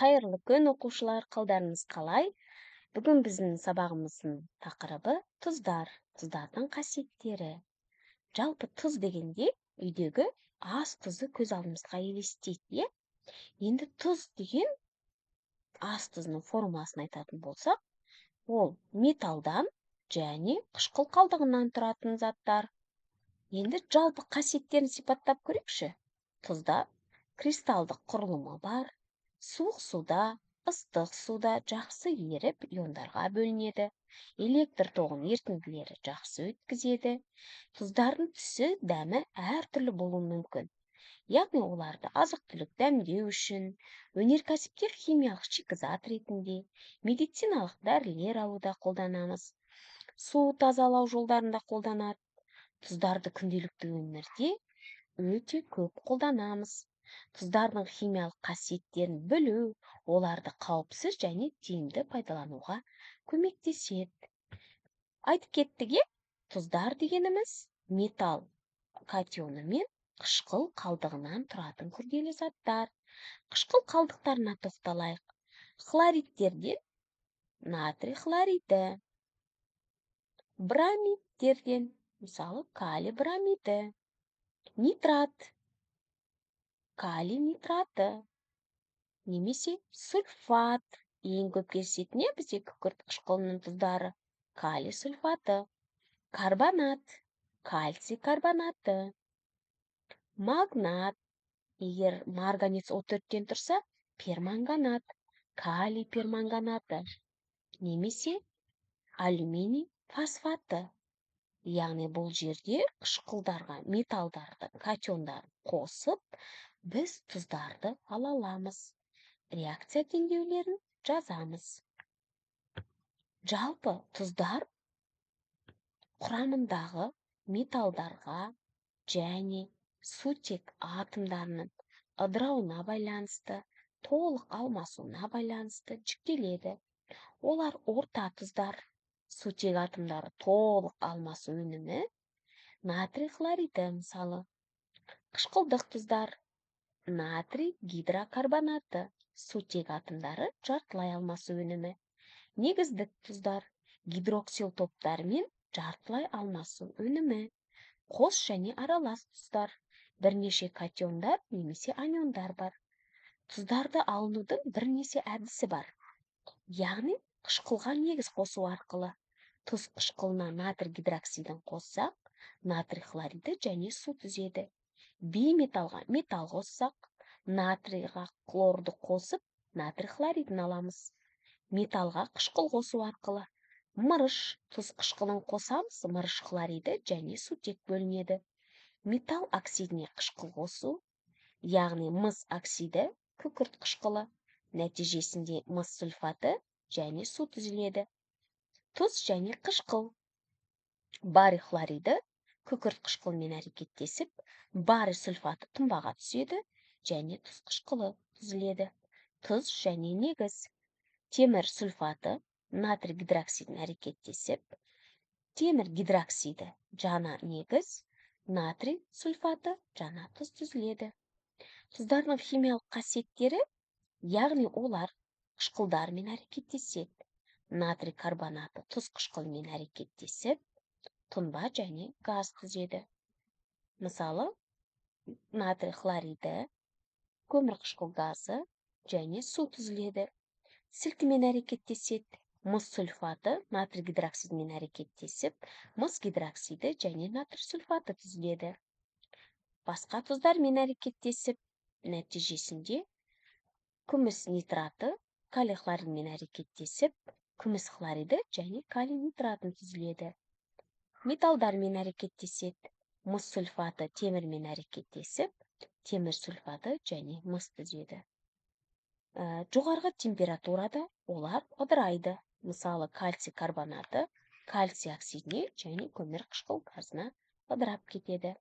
Қайырлы күн, оқушылар, қалдарыңыз қалай? Бүгін біздің сабағымыздың тақырыбы тұздар, тұздардың қасиеттері. Жалпы тұз дегенде үйдегі ас тұзы көз алдымызға елестейді, иә? Енді тұз деген ас тұзының формуласын айтатын болсақ, ол металдан және қышқыл қалдығынан тұратын заттар. Енді жалпы қасиеттерін сипаттап көрейікші. Тұзда кристалдық құрылымы бар, суық суда, ыстық суда жақсы еріп иондарға бөлінеді. Электр тоғын ерітінділері жақсы өткізеді. Тұздардың түсі, дәмі әртүрлі болуы мүмкін. Яғни оларды азық-түлік дәмдеу үшін, өнеркәсіпте химиялық шикізат ретінде, медициналық дәрілер алуда қолданамыз. Су тазалау жолдарында қолданады. Тұздарды күнделікті өмірде өте көп қолданамыз. Тұздардың химиялық қасиеттерін білу, оларды қауіпсіз және тиімді пайдалануға көмектеседі. Айтып кеттік, тұздар дегеніміз металл катионы мен қышқыл қалдығынан тұратын күрделі заттар. Қышқыл қалдықтарына тоқталайық. Хлоридтерден натрий хлориді, бромидтерден мысалы калий бромиді, нитрат, калий нитраты, немесе сульфат. Ең көп кездесетін бізде күкірт қышқылының тұздары калий сульфаты, карбонат, кальций карбонаты, магнат, егер марганец O4-тен тұрса, перманганат, калий перманганаты, немесе алюминий фосфаты. Яғни бұл жерде қышқылдарға металдардың катиондарын қосып, біз тұздарды ала аламыз. Реакция теңдеулерін жазамыз. Жалпы тұздар құрамындағы металдарға және сутек атомдарының ыдырауына байланысты, толық алмасуына байланысты жіктеледі. Олар орта тұздар, сутек атомдары толық алмасу өнімі, натрий хлориді мысалы. Қышқылдық тұздар, натрий гидрокарбонаты, сутек атомдары жартылай алмасу өнімі. Негіздік тұздар, гидроксил топтары мен жартылай алмасу өнімі. Қос және аралас тұздар, бірнеше катиондар немесе аниондар бар. Тұздарды алынудың бірнеше әдісі бар. Яғни қышқылға негіз қосу арқылы. Тұз қышқылына натрий гидроксидін қоссақ, натрий хлориді және су түзеді. Бейметалға металл қоссақ, натрийға хлорды қосып, натрий хлоридін аламыз. Металға қышқыл қосу арқылы мырыш тұз қышқылын қосамыз, мырыш хлориді және сутек бөлінеді. Металл оксидіне қышқыл қосу, яғни мыс оксиді, күкірт қышқылы, нәтижесінде мыс сульфаты және су түзіледі. Тұз және қышқыл. Барий хлориді күкірт қышқылмен әрекеттесіп, барий сульфаты тұнбаға түседі және тұз қышқылы түзіледі. Тұз және негіз. Темір сульфаты натрий гидроксидін әрекеттесіп, темір гидроксиді жаңа негіз, натрий сульфаты жаңа тұз түзіледі. Тұздардың химиялық қасиеттері, яғни олар қышқылдармен әрекеттеседі. Натрий карбонаты тұз қышқылмен әрекеттесіп, тұнба және газ түзеді. Мысалы, натрий хлориді, көмір қышқыл газы және су түзіледі. Сілтімен әрекеттеседі. Мыс сульфаты натрий гидроксидімен әрекеттесіп, мыс гидроксиді және натрий сульфаты түзіледі. Басқа тұздармен әрекеттесіп, нәтижесінде күміс нитраты калий хлоридімен әрекеттесіп, күміс хлориді және калий нитратын түзіледі. Металдармен әрекеттеседі. Мыс сульфаты темірмен әрекеттесіп, темір сульфаты және мыс түзеді. Жоғарғы температурада олар ыдырайды. Мысалы, кальций карбонаты кальций оксидіне және көмір қышқыл газына ыдырап кетеді.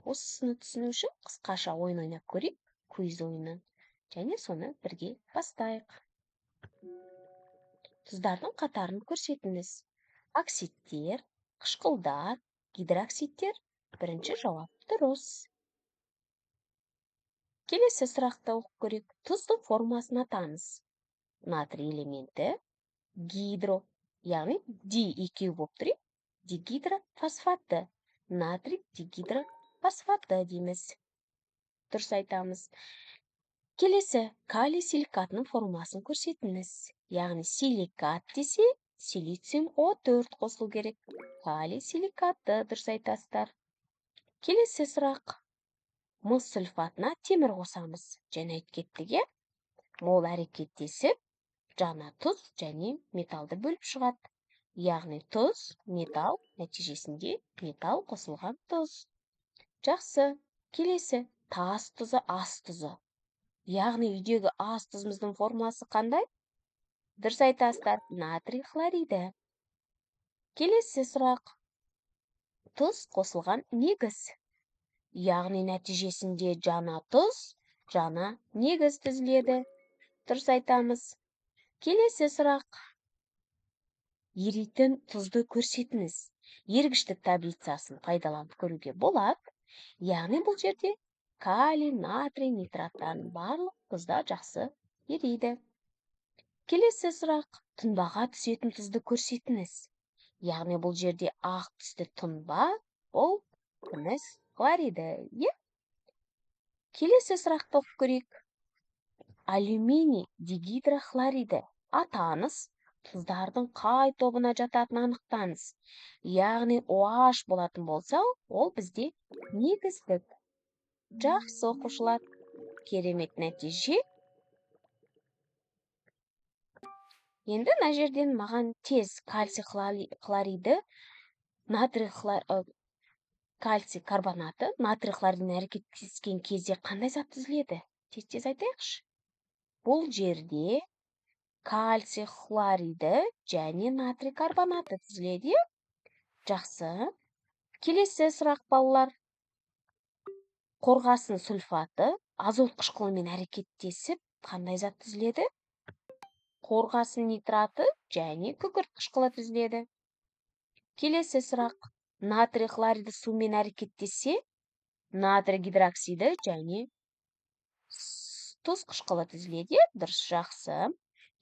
Осыны түсіну үшін қысқаша ойын ойнап көрейік, квиз ойынын, және соны бірге бастайық. Тұздардың қатарын көрсетіңіз. Оксидтер, қышқылдар, гидроксидтер. Бірінші жауап дұрыс. Келесі сұрақты оқып көрейік. Тұздың формасын атаңыз. Натрий элементі гидро, яғни ди екеу болып тұр. Дигидрофосфатты. Натрий дигидрофосфатты дейміз. Дұрыс айтамыз. Келесі калий силикатының формасын көрсетіңіз. Яғни силикат десе, силициум О4 қосылу керек. Калий силикатты, дұрыс айтасыздар. Келесі сұрақ. Мыс сульфатына темір қосамыз. Және айтып кеттік, иә? Ол әрекеттесіп, жаңа тұз және металды бөліп шығады. Яғни тұз, металл, нәтижесінде металл қосылған тұз. Жақсы. Келесі тас тұзы, ас тұзы. Яғни үйдегі ас тұзымыздың формасы қандай? Дұрыс айтасыздар, натрий хлориді. Келесі сұрақ. Тұз қосылған негіз. Яғни нәтижесінде жаңа тұз, жаңа негіз түзіледі. Дұрыс айтамыз. Келесі сұрақ. Еритін тұзды көрсетіңіз. Ергіштік таблицасын пайдаланып көруге болады. Яғни бұл жерде калий, натрий, нитраттан барлық тұзда жақсы ериді. Келесі сұрақ. Тұнбаға түсетін тұзды көрсетіңіз. Яғни бұл жерде ақ түсті тұнба, ол күміс хлориді. Келесі сұрақты оқып көрейік. Алюминий дигидрохлориді атаңыз, тұздардың қай тобына жататынын анықтаңыз. Яғни OH болатын болса, ол бізде негіздік. Жақсы оқушылар, керемет нәтиже. Енді мына жерден маған тез кальций хлориді, кальций карбонаты, натрий хлоридімен әрекеттескен кезде қандай зат түзіледі? Тез айтайықшы. Бұл жерде кальций хлориді және натрий карбонаты түзіледі. Жақсы. Келесі сұрақ, балалар. Қорғасын сульфаты азот қышқылымен әрекеттесіп, қандай зат түзіледі? Қорғасын нитраты және күкірт қышқылы түзіледі. Келесі сұрақ. Натрий хлориді сумен әрекеттесе, натрий гидроксиді және тұз қышқылы түзіледі. Дұрыс, жақсы.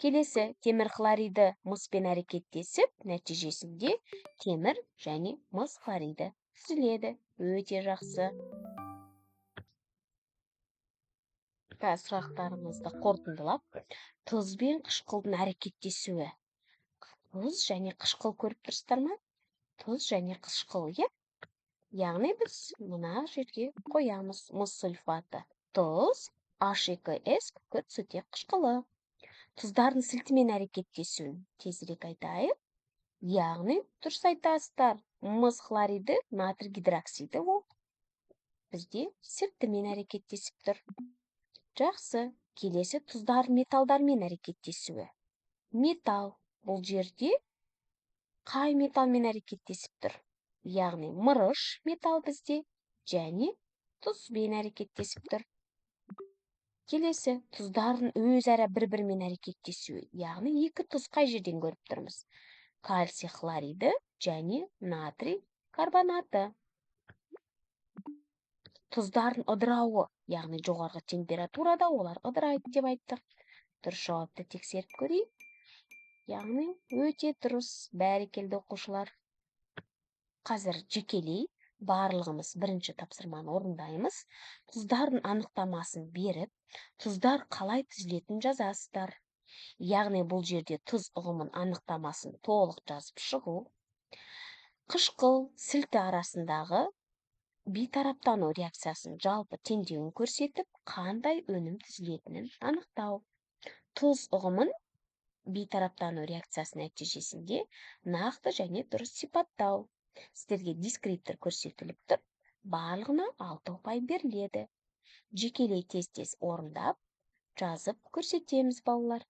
Келесі темір хлориді мыспен әрекеттесіп, нәтижесінде темір және мыс хлориді түзіледі. Өте жақсы. Сұрақтарымызды қорытындылап, тұз бен қышқылдың әрекеттесуі. Тұз және қышқыл көріп тұрсыздар ма? Тұз және қышқыл, яғни біз мына жерге қоямыз. Мыс сульфаты тұз, H2S күкірт сутек қышқылы. Тұздардың сілтімен әрекеттесуін тезірек айтайық. Яғни дұрыс айтасыздар, мыс хлориді, натрий гидроксиді ол бізде сілтімен әрекеттесіп тұр. Жақсы. Келесі тұздар металдармен әрекеттесуі. Металл бұл жерде қай металмен әрекеттесіп тұр? Яғни мырыш металл бізде және тұзбен әрекеттесіп тұр. Келесі тұздардың өзара бір-бірімен әрекеттесуі. Яғни екі тұз қай жерден көріп тұрмыз? Кальций хлориді және натрий карбонаты. Тұздардың ыдырауы, яғни жоғарғы температурада олар ыдырайды деп айттық. Дұрыс жауапты тексеріп көрейік. Яғни өте дұрыс, бәрекелді оқушылар. Қазір жекелей барлығымыз бірінші тапсырманы орындаймыз. Тұздардың анықтамасын беріп, тұздар қалай түзілетінін жазасыздар. Яғни бұл жерде тұз ұғымын анықтамасын толық жазып шығу. Қышқыл сілті арасындағы бейтараптану реакциясын жалпы теңдеуін көрсетіп, қандай өнім түзілетінін анықтау. Тұз ұғымын бейтараптану реакциясы нәтижесінде нақты және дұрыс сипаттау. Сіздерге дискриптор көрсетіліп тұр. Барлығына 6 ұпай беріледі. Жекелей тез-тез орындап, жазып көрсетеміз, балалар.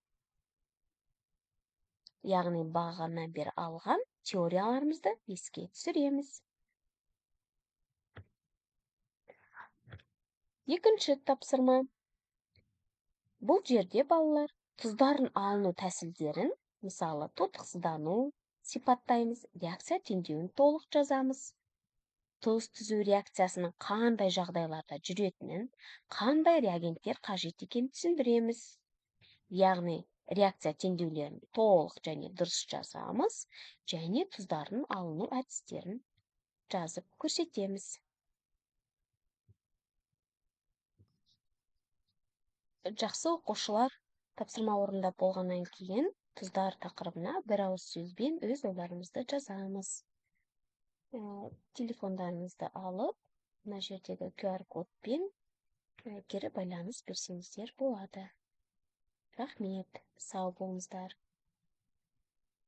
Яғни бағаннан бері алған теорияларымызды еске түсіреміз. Екінші тапсырма. Бұл жерде, балалар, тұздардың алыну тәсілдерін, мысалы тотықсыздану, сипаттаймыз, реакция теңдеуін толық жазамыз. тұз түзу реакциясының қандай жағдайларда жүретінін, қандай реагенттер қажет екенін түсіндіреміз. Яғни реакция теңдеулерін толық және дұрыс жазамыз, және тұздардың алыну әдістерін жазып көрсетеміз. Жақсы оқушылар, тапсырма орындап болғаннан кейін тұздар тақырыбына бір ауыз сөзбен өз ойларымызды жазамыз. Телефондарыңызды алып, мына жердегі QR кодпен кері байланыс берсеңіздер болады. Рахмет, сау болыңыздар.